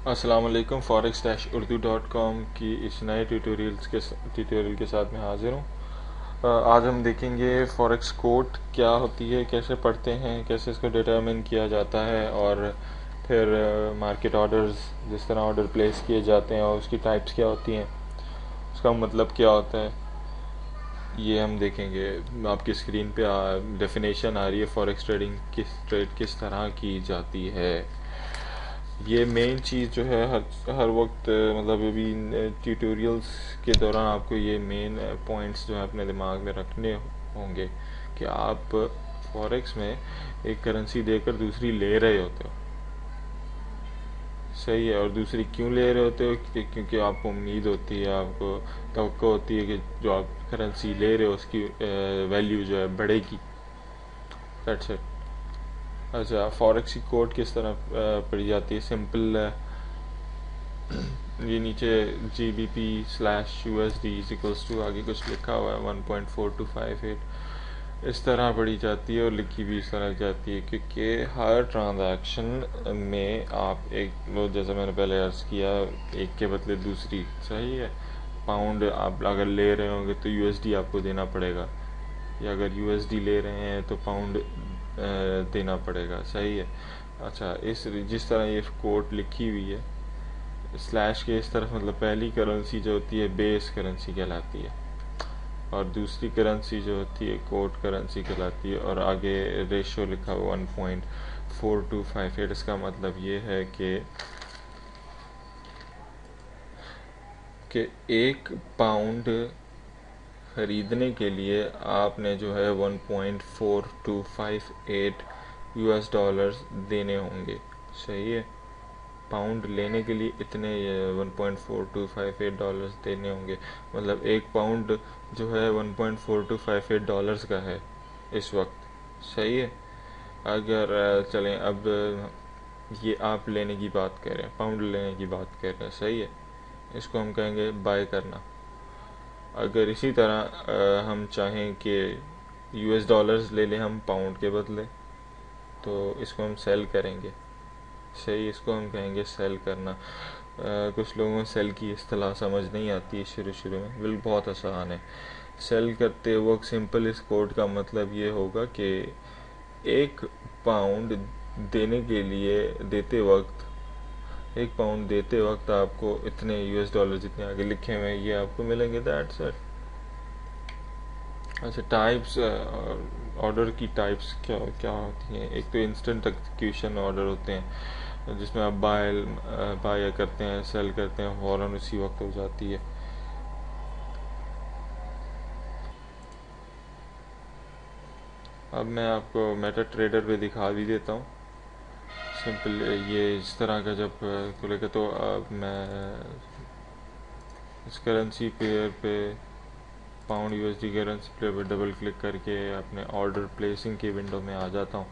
अस्सलाम वालेकुम। forex-urdu.com की इस नए ट्यूटोरियल के साथ मैं हाजिर हूँ। आज हम देखेंगे फॉरेक्स कोट क्या होती है, कैसे पढ़ते हैं, कैसे इसको डिटरमिन किया जाता है, और फिर मार्केट ऑर्डर्स, जिस तरह ऑर्डर प्लेस किए जाते हैं और उसकी टाइप्स क्या होती हैं, उसका मतलब क्या होता है, ये हम देखेंगे। आपकी स्क्रीन पे डेफिनेशन आ रही है फॉरेक्स ट्रेडिंग किस तरह की जाती है। ये मेन चीज़ जो है हर वक्त, मतलब अभी ट्यूटोरियल्स के दौरान आपको ये मेन पॉइंट्स जो है अपने दिमाग में रखने होंगे कि आप फॉरेक्स में एक करेंसी देकर दूसरी ले रहे होते हो, सही है। और दूसरी क्यों ले रहे होते हो? क्योंकि आपको उम्मीद होती है, आपको तवक्को होती है कि जो आप करेंसी ले रहे हो उसकी वैल्यू जो है बढ़ेगी। That's it. अच्छा, फॉरेक्स की कोड किस तरह पढ़ी जाती है? सिंपल, ये नीचे GBP/USD इक्वल्स टू आगे कुछ लिखा हुआ है 1.4258, इस तरह पढ़ी जाती है और लिखी भी इस तरह जाती है, क्योंकि हर ट्रांजैक्शन में आप एक, वो जैसे मैंने पहले अर्ज किया, एक के बदले दूसरी, सही है। पाउंड आप अगर ले रहे होंगे तो USD आपको देना पड़ेगा, या अगर USD ले रहे हैं तो पाउंड देना पड़ेगा, सही है। अच्छा, इस जिस तरह ये कोड लिखी हुई है, स्लैश के इस तरफ, मतलब पहली करेंसी जो होती है बेस करेंसी कहलाती है, और दूसरी करेंसी जो होती है कोड करेंसी कहलाती है, और आगे रेशो लिखा हुआ 1.4258। इसका मतलब ये है कि एक पाउंड खरीदने के लिए आपने जो है 1.4258 US डॉलर्स देने होंगे, सही है। पाउंड लेने के लिए इतने 1.4258 देने होंगे, मतलब एक पाउंड जो है 1.4258 का है इस वक्त, सही है। अगर चलें अब, ये आप लेने की बात कर रहे हैं, पाउंड लेने की बात कर रहे हैं, सही है। इसको हम कहेंगे बाय करना। अगर इसी तरह हम चाहें कि US डॉलर्स ले लें हम पाउंड के बदले, तो इसको हम सेल करेंगे, सही। इसको हम कहेंगे सेल करना। कुछ लोगों को सेल की इस्तेलाह समझ नहीं आती है शुरू शुरू में, बिल्कुल बहुत आसान है। सेल करते वक्त सिंपल इस कोड का मतलब ये होगा कि एक पाउंड देने के लिए देते वक्त, एक पाउंड देते वक्त आपको इतने US डॉलर जितने आगे लिखे हुए हैं ये आपको मिलेंगे, दैट्स इट। अच्छा, टाइप्स, ऑर्डर की टाइप्स क्या क्या होती हैं? एक तो इंस्टेंट एग्जीक्यूशन ऑर्डर होते हैं, जिसमें आप बाय करते हैं, सेल करते हैं, फ़ौरन उसी वक्त हो जाती है। अब मैं आपको मेटा ट्रेडर पे दिखा भी देता हूँ। सिंपल ये इस तरह का जब खुलेगा, तो अब मैं इस करेंसी पेयर पे, पाउंड USD करेंसी पेयर पे डबल क्लिक करके अपने ऑर्डर प्लेसिंग की विंडो में आ जाता हूँ।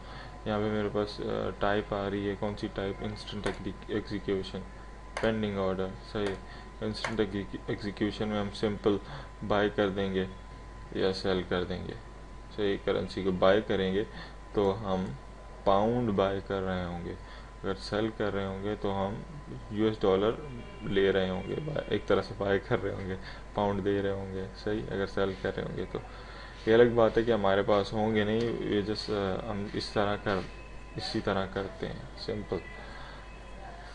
यहाँ पे मेरे पास टाइप आ रही है, कौन सी type? Instant execution, pending order, सही। इंस्टेंट एग्जीक्यूशन में हम सिंपल बाय कर देंगे या सेल कर देंगे, सही। करेंसी को बाय करेंगे तो हम पाउंड बाय कर रहे होंगे, अगर सेल कर रहे होंगे तो हम US डॉलर ले रहे होंगे, एक तरह से बाय कर रहे होंगे, पाउंड दे रहे होंगे, सही। अगर सेल कर रहे होंगे तो ये अलग बात है कि हमारे पास होंगे नहीं, ये जस्ट हम इसी तरह करते हैं, सिंपल,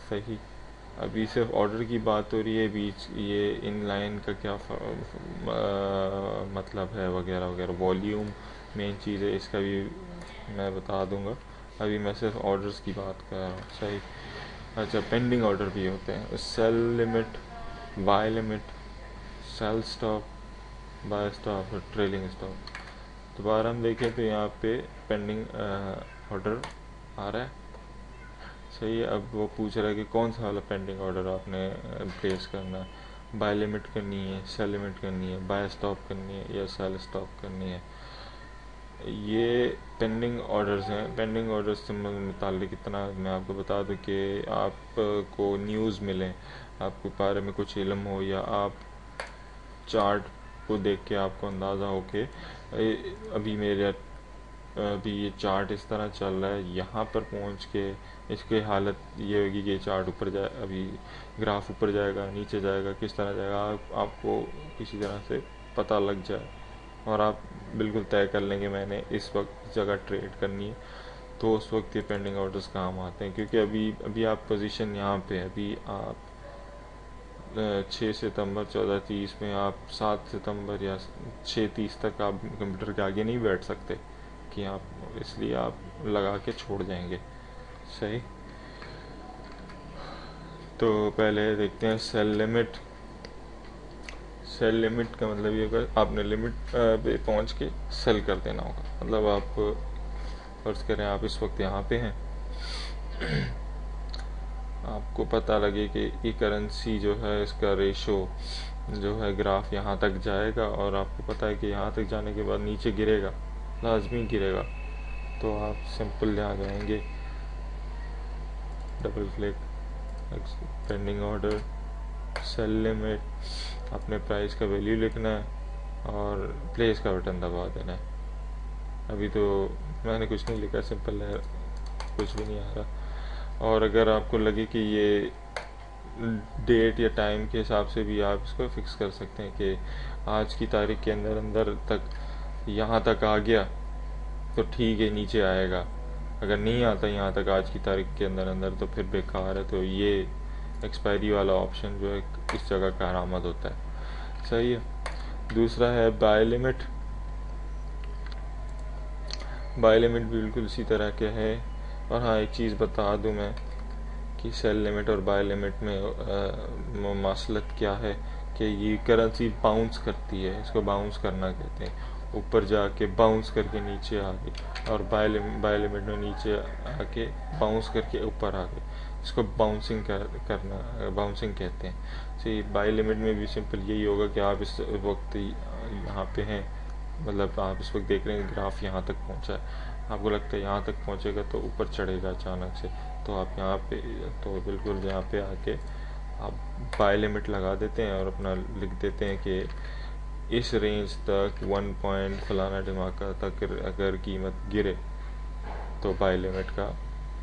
सही। अभी सिर्फ ऑर्डर की बात हो रही है, बीच ये इन लाइन का क्या मतलब है, वगैरह वगैरह। वॉल्यूम मेन चीज़ है, इसका भी मैं बता दूंगा। अभी मैं सिर्फ ऑर्डर्स की बात कर रहा हूँ, सही। अच्छा, पेंडिंग ऑर्डर भी होते हैं, sell limit, buy limit, sell stop, buy stop और ट्रेलिंग स्टॉप। दोबारा हम देखें तो यहाँ पे पेंडिंग ऑर्डर आ रहा है, सही है। अब वो पूछ रहा है कि कौन सा वाला पेंडिंग ऑर्डर आपने प्लेस करना है, बाय लिमिट करनी है, सेल लिमिट करनी है, बाय स्टॉप करनी है, या सेल स्टॉप करनी है। ये पेंडिंग ऑर्डर्स हैं। पेंडिंग ऑर्डर्स से मुतालिक इतना मैं आपको बता दूं कि आपको न्यूज़ मिले, आपको बारे में कुछ इल्म हो, या आप चार्ट को देख के आपको अंदाज़ा हो कि अभी ये चार्ट इस तरह चल रहा है, यहाँ पर पहुँच के इसकी हालत ये होगी कि चार्ट ऊपर जाए, अभी ग्राफ ऊपर जाएगा नीचे जाएगा, किस तरह जाएगा आपको किसी तरह से पता लग जाए और आप बिल्कुल तय कर लेंगे मैंने इस वक्त जगह ट्रेड करनी है, तो उस वक्त ये पेंडिंग ऑर्डर्स काम आते हैं। क्योंकि अभी अभी आप पोजीशन यहाँ पे, अभी आप 6 सितंबर 14:30 में आप 7 सितंबर या 6:30 तक आप कंप्यूटर के आगे नहीं बैठ सकते कि आप, इसलिए आप लगा के छोड़ जाएंगे। सही, तो पहले देखते हैं सेल लिमिट। सेल लिमिट का मतलब ये होगा आपने लिमिट पे पहुंच के सेल कर देना होगा। मतलब आप फर्ज करें आप इस वक्त यहाँ पे हैं, आपको पता लगे कि ये करेंसी जो है इसका रेशो जो है ग्राफ यहाँ तक जाएगा और आपको पता है कि यहाँ तक जाने के बाद नीचे गिरेगा, लाजमी गिरेगा, तो आप सिंपल यहाँ जाएंगे, double click, pending order, sell limit, अपने प्राइस का वैल्यू लिखना है और प्लेस का बटन दबा देना है। अभी तो मैंने कुछ नहीं लिखा, सिंपल है, कुछ भी नहीं आ रहा। और अगर आपको लगे कि ये डेट या टाइम के हिसाब से भी आप इसको फिक्स कर सकते हैं कि आज की तारीख के अंदर अंदर तक यहाँ तक आ गया तो ठीक है, नीचे आएगा, अगर नहीं आता यहाँ तक आज की तारीख के अंदर अंदर तो फिर बेकार है। तो ये एक्सपायरी वाला ऑप्शन जो है इस जगह कारआमद होता है। सही है। दूसरा है बाय लिमिट। बाय लिमिट बिल्कुल इसी तरह के है। और हाँ, एक चीज़ बता दूं मैं कि सेल लिमिट और बाय लिमिट में मसलत क्या है कि ये करेंसी बाउंस करती है, इसको बाउंस करना कहते हैं, ऊपर जाके बाउंस करके नीचे आ गई, और बाय लिमिट में नीचे आके बाउंस करके ऊपर आ गई, इसको बाउंसिंग करना बाउंसिंग कहते हैं। सही, बाय लिमिट में भी सिंपल यही होगा कि आप इस वक्त यहाँ पे हैं, मतलब आप इस वक्त देख रहे हैं ग्राफ यहाँ तक पहुँचा है, आपको लगता है यहाँ तक पहुँचेगा तो ऊपर चढ़ेगा अचानक से, तो आप यहाँ पे तो बिल्कुल यहाँ पे आके आप बाय लिमिट लगा देते हैं और अपना लिख देते हैं कि इस रेंज तक 1 पॉइंट फलाना धमाका तक अगर कीमत गिरे तो बाय लिमिट का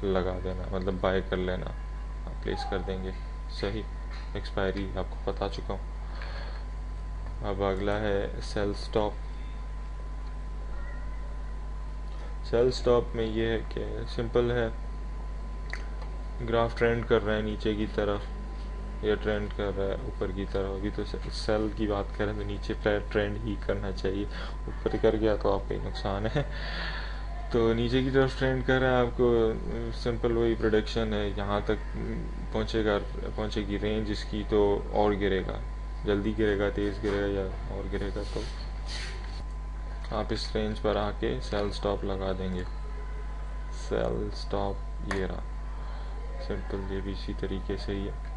लगा देना, मतलब बाय कर लेना, आप प्लेस कर देंगे। सही, एक्सपायरी आपको बता चुका हूँ। अब अगला है सेल स्टॉप। सेल स्टॉप में ये है कि सिंपल है, ग्राफ ट्रेंड कर रहा है नीचे की तरफ या ट्रेंड कर रहा है ऊपर की तरफ, अभी तो सेल की बात करें तो नीचे ट्रेंड ही करना चाहिए, ऊपर कर गया तो आपका ही नुकसान है। तो नीचे की तरफ ट्रेंड कर रहा है, आपको सिंपल वही प्रोडक्शन है, यहाँ तक पहुँचेगी रेंज इसकी तो और गिरेगा, जल्दी गिरेगा, तेज़ गिरेगा या और गिरेगा, तो आप इस रेंज पर आके सेल स्टॉप लगा देंगे। सेल स्टॉप ये रहा, सिंपल, ये भी इसी तरीके से ही है।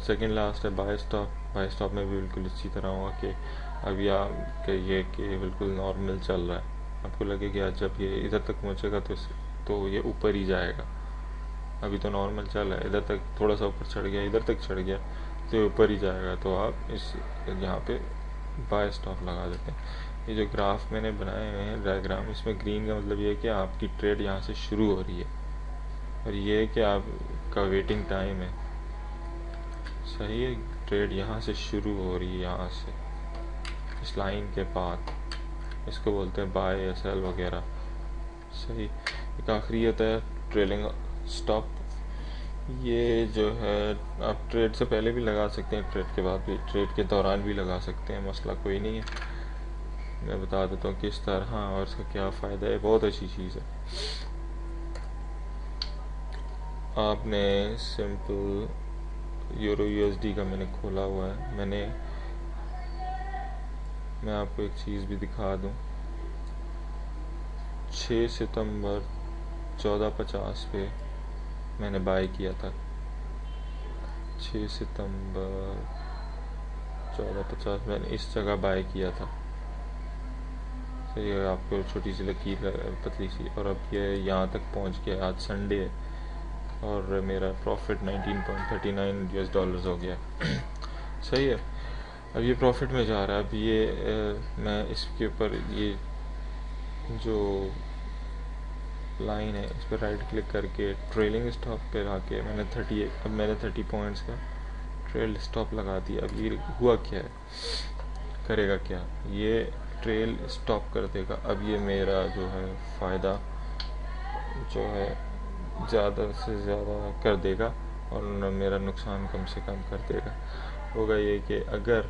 सेकेंड लास्ट है बाय स्टॉप। बाय स्टॉप में भी बिल्कुल इसी तरह होगा कि अभी आप ये कि बिल्कुल नॉर्मल चल रहा है, आपको लगेगा जब ये इधर तक पहुंचेगा तो ये ऊपर ही जाएगा, अभी तो नॉर्मल चल रहा है, इधर तक थोड़ा सा ऊपर चढ़ गया, इधर तक चढ़ गया तो ऊपर ही जाएगा, तो आप इस यहाँ पे बाय स्टॉप लगा देते हैं। ये जो ग्राफ मैंने बनाए हुए हैं डायग्राम, इसमें ग्रीन का मतलब ये है कि आपकी ट्रेड यहाँ से शुरू हो रही है, और ये है कि आपका वेटिंग टाइम है। सही है, ट्रेड यहाँ से शुरू हो रही है, यहाँ से इस लाइन के बाद, इसको बोलते हैं बाय या सेल वगैरह। सही, एक आखिरी होता है ट्रेलिंग स्टॉप। ये जो है आप ट्रेड से पहले भी लगा सकते हैं, ट्रेड के बाद भी, ट्रेड के दौरान भी लगा सकते हैं, मसला कोई नहीं है। मैं बता देता हूँ किस तरह और इसका क्या फ़ायदा है, बहुत अच्छी चीज़ है। आपने सिंपल यूरो यूएसडी का मैंने खोला हुआ है, मैं आपको एक चीज़ भी दिखा दूं, 6 सितंबर 14:50 पे मैंने बाय किया था, 6 सितंबर 14:50 मैंने इस जगह बाय किया था। सही है, आपको छोटी सी लकीर पतली सी, और अब ये यहाँ तक पहुँच गया, आज संडे है और मेरा प्रॉफिट $19.39 हो गया। सही है, अब ये प्रॉफिट में जा रहा है। अब ये मैं इसके ऊपर ये जो लाइन है, इस पर राइट क्लिक करके ट्रेलिंग स्टॉप पे आके मैंने 30 पॉइंट्स का ट्रेल स्टॉप लगा दिया। अब ये हुआ क्या है, करेगा क्या, ये ट्रेल स्टॉप कर देगा। अब ये मेरा जो है फ़ायदा जो है ज़्यादा से ज़्यादा कर देगा और मेरा नुकसान कम से कम कर देगा। होगा ये कि अगर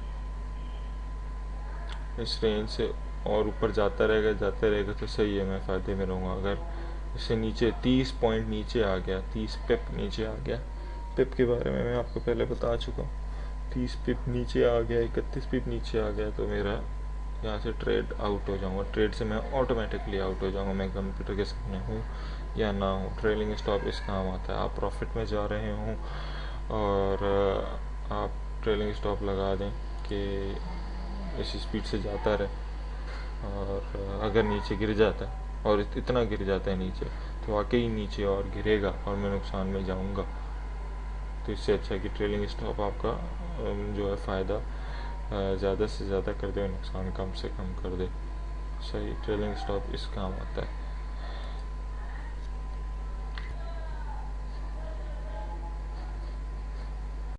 इस रेंज से और ऊपर जाता रहेगा तो सही है, मैं फ़ायदे में रहूँगा। अगर इससे नीचे 30 पॉइंट नीचे आ गया, 30 पिप नीचे आ गया, पिप के बारे में मैं आपको पहले बता चुका हूँ, 30 पिप नीचे आ गया, 31 पिप नीचे आ गया, तो मेरा यहाँ से ट्रेड आउट हो जाऊँगा। ट्रेड से मैं ऑटोमेटिकली आउट हो जाऊँगा, मैं कंप्यूटर के सामने हूँ या ना हूँ। ट्रेलिंग स्टॉप इस काम आता है। आप प्रॉफिट में जा रहे हों और आप ट्रेलिंग स्टॉप लगा दें कि इसी स्पीड से जाता रहे, और अगर नीचे गिर जाता है और इतना गिर जाता है नीचे, तो वाकई नीचे और गिरेगा और मैं नुकसान में जाऊंगा। तो इससे अच्छा है कि ट्रेलिंग स्टॉप आपका जो है फ़ायदा ज़्यादा से ज़्यादा कर दे, नुकसान कम से कम कर दे। सही, ट्रेलिंग स्टॉप इस काम आता है।